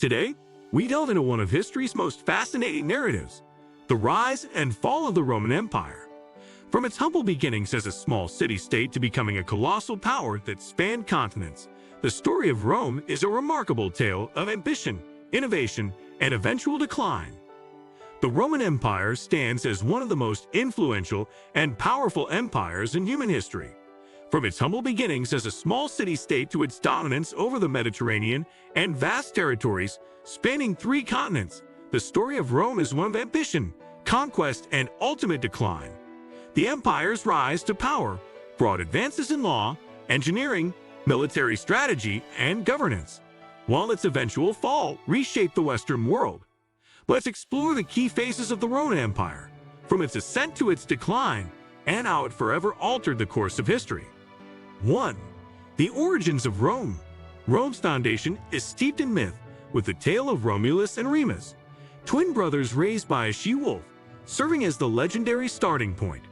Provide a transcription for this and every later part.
Today, we delve into one of history's most fascinating narratives, the rise and fall of the Roman Empire. From its humble beginnings as a small city-state to becoming a colossal power that spanned continents, the story of Rome is a remarkable tale of ambition, innovation, and eventual decline. The Roman Empire stands as one of the most influential and powerful empires in human history. From its humble beginnings as a small city-state to its dominance over the Mediterranean and vast territories spanning 3 continents, the story of Rome is one of ambition, conquest, and ultimate decline. The empire's rise to power brought advances in law, engineering, military strategy, and governance, while its eventual fall reshaped the Western world. Let's explore the key phases of the Roman Empire, from its ascent to its decline, and how it forever altered the course of history. 1. The origins of Rome. Rome's foundation is steeped in myth, with the tale of Romulus and Remus, twin brothers raised by a she-wolf, serving as the legendary starting point.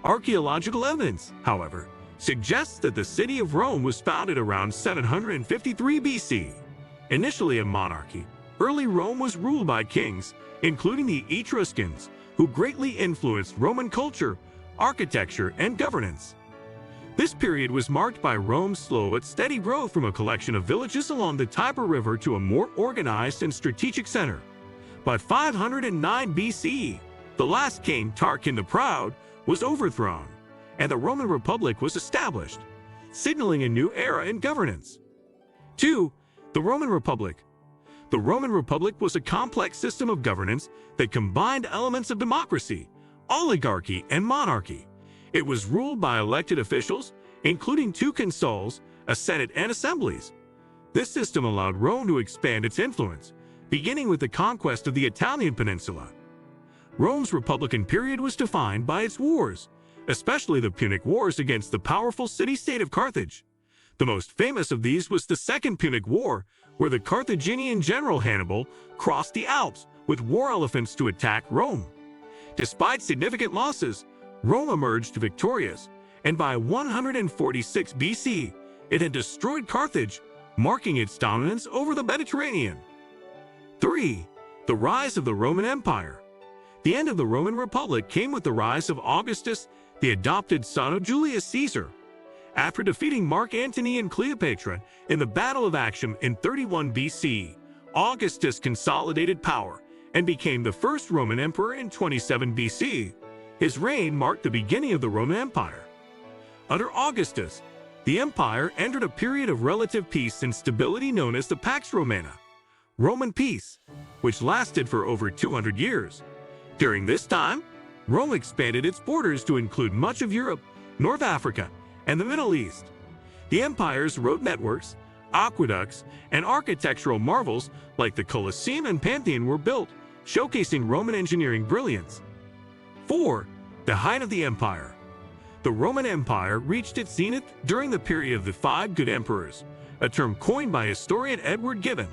Archaeological evidence, however, suggests that the city of Rome was founded around 753 BC. Initially a monarchy, early Rome was ruled by kings, including the Etruscans, who greatly influenced Roman culture, architecture, and governance. This period was marked by Rome's slow but steady growth from a collection of villages along the Tiber River to a more organized and strategic center. By 509 BCE, the last king, Tarquin the Proud, was overthrown, and the Roman Republic was established, signaling a new era in governance. 2. The Roman Republic. The Roman Republic was a complex system of governance that combined elements of democracy, oligarchy, and monarchy. It was ruled by elected officials, including 2 consuls, a senate, and assemblies. This system allowed Rome to expand its influence, beginning with the conquest of the Italian peninsula. Rome's Republican period was defined by its wars, especially the Punic Wars against the powerful city-state of Carthage. The most famous of these was the Second Punic War, where the Carthaginian general Hannibal crossed the Alps with war elephants to attack Rome. Despite significant losses, Rome emerged victorious, and by 146 BC, it had destroyed Carthage, marking its dominance over the Mediterranean. 3. The rise of the Roman Empire. The end of the Roman Republic came with the rise of Augustus, the adopted son of Julius Caesar. After defeating Mark Antony and Cleopatra in the Battle of Actium in 31 BC, Augustus consolidated power and became the first Roman emperor in 27 BC. His reign marked the beginning of the Roman Empire. Under Augustus, the empire entered a period of relative peace and stability known as the Pax Romana, Roman peace, which lasted for over 200 years. During this time, Rome expanded its borders to include much of Europe, North Africa, and the Middle East. The empire's road networks, aqueducts, and architectural marvels like the Colosseum and Pantheon were built, showcasing Roman engineering brilliance. 4. The height of the empire. The Roman Empire reached its zenith during the period of the 5 good emperors, a term coined by historian Edward Gibbon.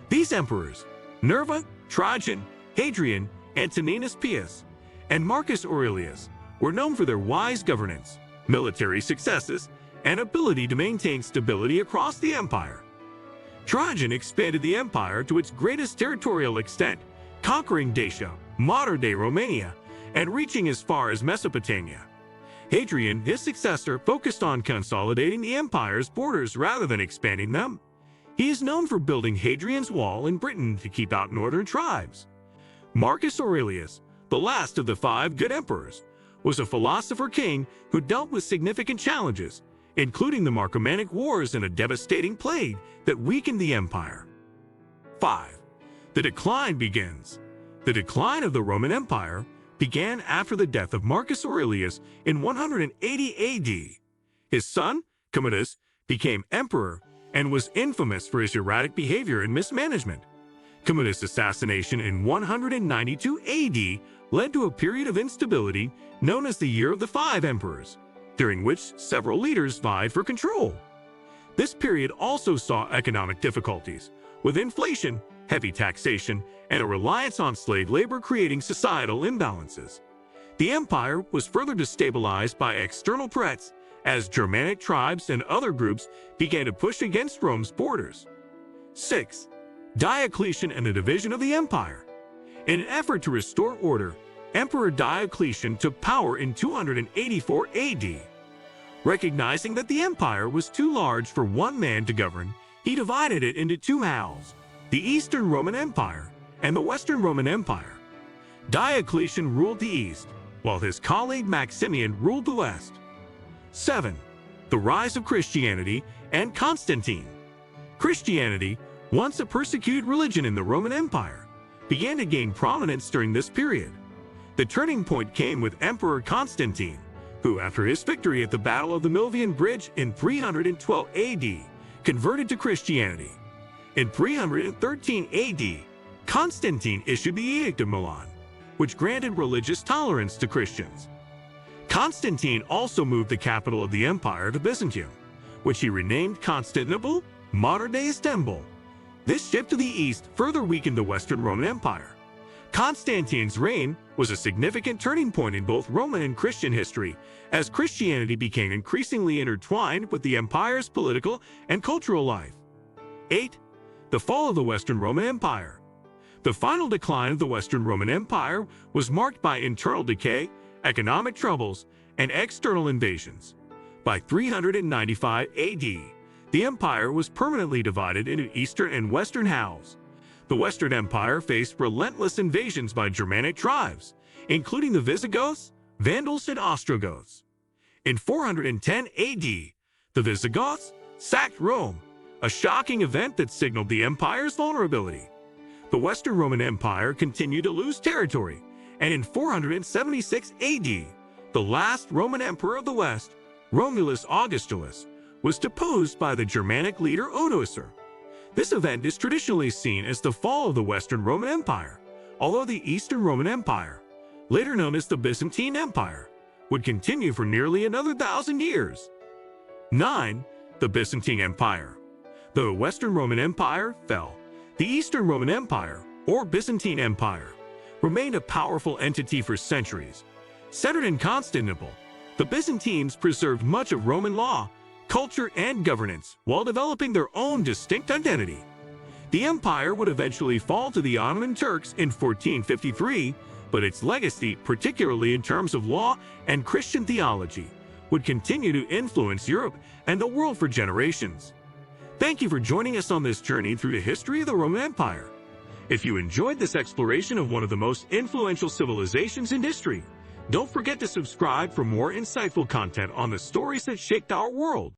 These emperors, Nerva, Trajan, Hadrian, Antoninus Pius, and Marcus Aurelius, were known for their wise governance, military successes, and ability to maintain stability across the empire. Trajan expanded the empire to its greatest territorial extent, conquering Dacia, modern-day Romania, and reaching as far as Mesopotamia. Hadrian, his successor, focused on consolidating the empire's borders rather than expanding them. He is known for building Hadrian's Wall in Britain to keep out northern tribes. Marcus Aurelius, the last of the 5 good emperors, was a philosopher king who dealt with significant challenges, including the Marcomannic Wars and a devastating plague that weakened the empire. 5. The decline begins. The decline of the Roman Empire began after the death of Marcus Aurelius in 180 AD. His son, Commodus, became emperor and was infamous for his erratic behavior and mismanagement. Commodus' assassination in 192 AD led to a period of instability known as the Year of the 5 Emperors, during which several leaders vied for control. This period also saw economic difficulties, with inflation, heavy taxation, and a reliance on slave labor creating societal imbalances. The empire was further destabilized by external threats as Germanic tribes and other groups began to push against Rome's borders. 6. Diocletian and the division of the empire. In an effort to restore order, Emperor Diocletian took power in 284 AD. Recognizing that the empire was too large for one man to govern, he divided it into two halves, the Eastern Roman Empire and the Western Roman Empire. Diocletian ruled the East, while his colleague Maximian ruled the West. 7. The rise of Christianity and Constantine. Christianity, once a persecuted religion in the Roman Empire, began to gain prominence during this period. The turning point came with Emperor Constantine, who, after his victory at the Battle of the Milvian Bridge in 312 AD, converted to Christianity. In 313 AD, Constantine issued the Edict of Milan, which granted religious tolerance to Christians. Constantine also moved the capital of the empire to Byzantium, which he renamed Constantinople, modern-day Istanbul. This shift to the east further weakened the Western Roman Empire. Constantine's reign was a significant turning point in both Roman and Christian history, as Christianity became increasingly intertwined with the empire's political and cultural life. 8. The fall of the Western Roman Empire. The final decline of the Western Roman Empire was marked by internal decay, economic troubles, and external invasions. By 395 AD, the empire was permanently divided into Eastern and Western halves. The Western Empire faced relentless invasions by Germanic tribes, including the Visigoths, Vandals, and Ostrogoths. In 410 AD, the Visigoths sacked Rome, a shocking event that signaled the empire's vulnerability. The Western Roman Empire continued to lose territory, and in 476 AD, the last Roman emperor of the West, Romulus Augustulus, was deposed by the Germanic leader Odoacer. This event is traditionally seen as the fall of the Western Roman Empire, although the Eastern Roman Empire, later known as the Byzantine Empire, would continue for nearly another 1,000 years. 9. The Byzantine Empire. The Western Roman Empire fell. The Eastern Roman Empire, or Byzantine Empire, remained a powerful entity for centuries. Centered in Constantinople, the Byzantines preserved much of Roman law, culture, and governance while developing their own distinct identity. The empire would eventually fall to the Ottoman Turks in 1453, but its legacy, particularly in terms of law and Christian theology, would continue to influence Europe and the world for generations. Thank you for joining us on this journey through the history of the Roman Empire. If you enjoyed this exploration of one of the most influential civilizations in history, don't forget to subscribe for more insightful content on the stories that shaped our world.